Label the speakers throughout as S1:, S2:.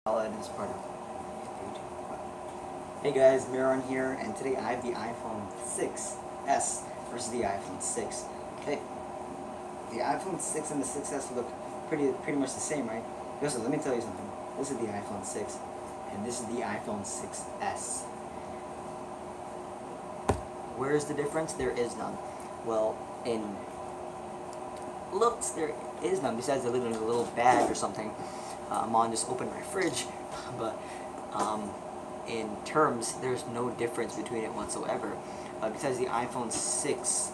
S1: Solid is part of YouTube. Hey guys, Miron here, and today I have the iPhone 6s versus the iPhone 6. Okay, the iPhone 6 and the 6s look pretty much the same, right? Listen, let me tell you something. This is the iPhone 6, and this is the iPhone 6s. Where is the difference? There is none. Well, in looks, there is none, besides they're living in a little bag or something. Mom just opened my fridge, but in terms, there's no difference between it whatsoever. Besides the iPhone 6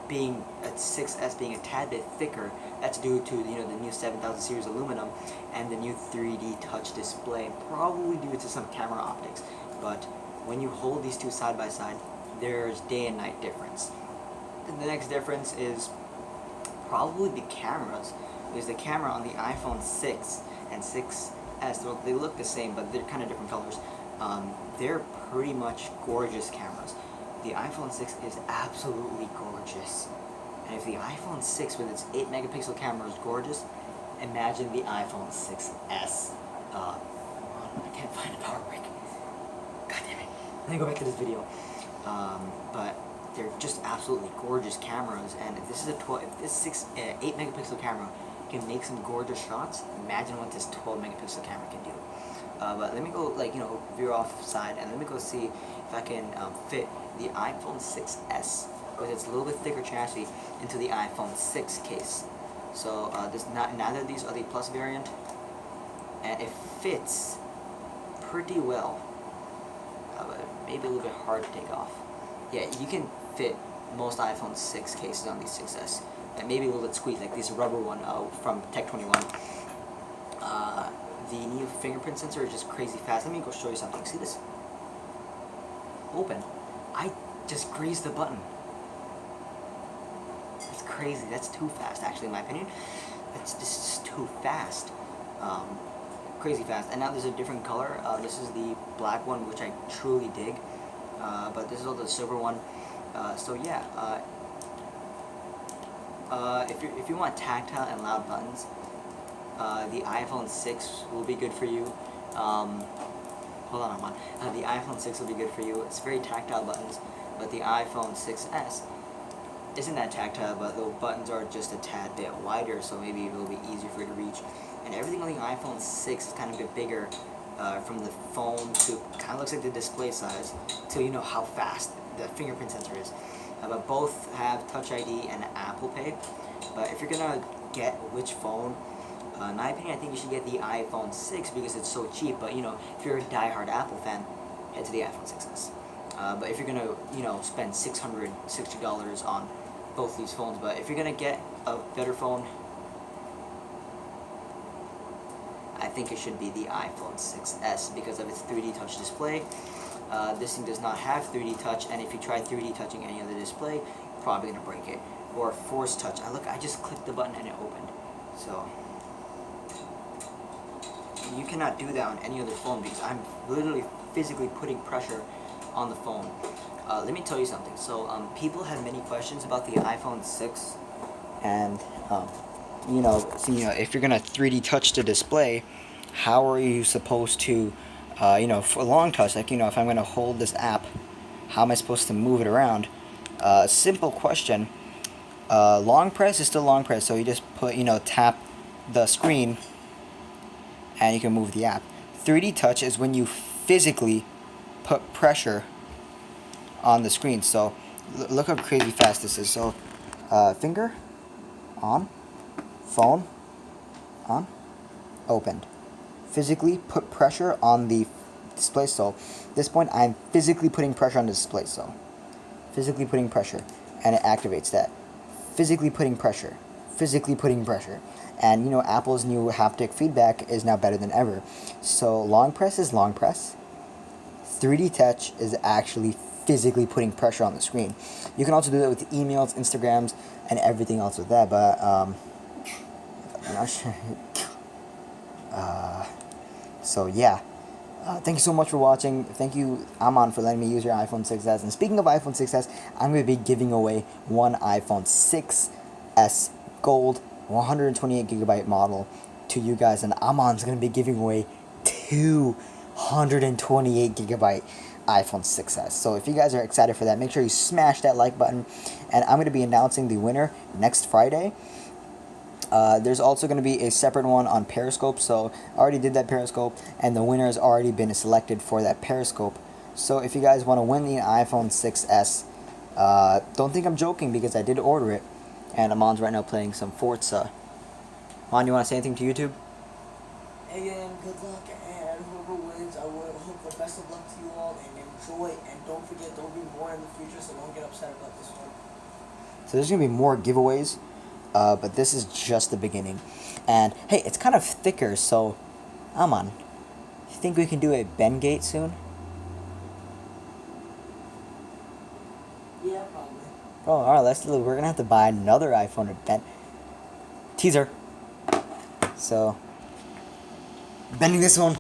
S1: being a 6s being a tad bit thicker, that's due to the new 7000 series aluminum and the new 3D touch display, probably due to some camera optics. But when you hold these two side by side, there's day and night difference. The next difference is probably the cameras. Because the camera on the iPhone 6 and 6s, they look the same, but they're kind of different colors. They're pretty much gorgeous cameras. The iPhone 6 is absolutely gorgeous. And if the iPhone 6 with its 8 megapixel camera is gorgeous, imagine the iPhone 6s. I can't find a power brick. God damn it. Let me go back to this video. But they're just absolutely gorgeous cameras, and if this is a 8 megapixel camera can make some gorgeous shots, imagine what this 12 megapixel camera can do. But let me go veer off side, and let me go see if I can fit the iPhone 6s with its a little bit thicker chassis into the iPhone 6 case. So neither of these are the Plus variant, and it fits pretty well, but maybe a little bit hard to take off. Yeah, you can fit most iPhone 6 cases on these 6s. And maybe a little bit squeezed, like this rubber one from Tech 21. The new fingerprint sensor is just crazy fast. Let me go show you something. See this? Open. I just greased the button. That's crazy. That's too fast, actually, in my opinion. This is too fast. Crazy fast. And now there's a different color. This is the black one, which I truly dig. But this is also the silver one. So yeah, if you want tactile and loud buttons, the iPhone 6 will be good for you. Hold on, the iPhone 6 will be good for you. It's very tactile buttons, but the iPhone 6s isn't that tactile, but the buttons are just a tad bit wider, so maybe it will be easier for you to reach. And everything on the iPhone 6 is kind of a bit bigger. From the phone to kind of looks like the display size to how fast the fingerprint sensor is. But both have Touch ID and Apple Pay. But if you're gonna get which phone, in my opinion, I think you should get the iPhone 6 because it's so cheap. But if you're a die-hard Apple fan, head to the iPhone 6s. But if you're gonna spend $660 on both these phones, but if you're gonna get a better phone, I think it should be the iPhone 6s because of its 3D touch display. This thing does not have 3D touch, and if you try 3D touching any other display, you're probably going to break it. Or force touch. I just clicked the button and it opened. So you cannot do that on any other phone because I'm literally physically putting pressure on the phone. Let me tell you something. So people have many questions about the iPhone 6, and if you're gonna 3D touch the display, how are you supposed to, for long touch, like if I'm gonna hold this app, how am I supposed to move it around? Simple question. Long press is still long press, so you just put, tap the screen, and you can move the app. 3D touch is when you physically put pressure on the screen. So look how crazy fast this is. So finger on. Phone on, opened. Physically put pressure on the display. So at this point, I'm physically putting pressure on the display. So physically putting pressure, and it activates that. Physically putting pressure. Physically putting pressure. And Apple's new haptic feedback is now better than ever. So long press is long press. 3D touch is actually physically putting pressure on the screen. You can also do that with emails, Instagrams, and everything else with that. But I'm not sure. So yeah, thank you so much for watching. Thank you, Aman, for letting me use your iPhone 6s. And speaking of iPhone 6s, I'm going to be giving away one iPhone 6s Gold 128GB model to you guys, and Aman's going to be giving away
S2: 228 gigabyte iPhone 6s. So if you guys are excited for that, make sure you smash that like button. And I'm going to be announcing the winner next Friday. There's also going to be a separate one on Periscope. So I already did that Periscope, and the winner has already been selected for that Periscope. So if you guys want to win the iPhone 6s, don't think I'm joking, because I did order it. And Amon's right now playing some Forza. Amon, you want to say anything to YouTube?
S3: Again, good luck, and whoever wins, I will hope the best of luck to you all, and enjoy, and don't forget there'll be more in the future, so don't get upset about this one.
S2: So there's going to be more giveaways, but this is just the beginning. And hey, it's kind of thicker, so Amon, you think we can do a Bengate soon?
S3: Yeah, probably.
S2: Oh, alright, let's do it. We're going to have to buy another iPhone to Ben. Teaser. So, bending this one.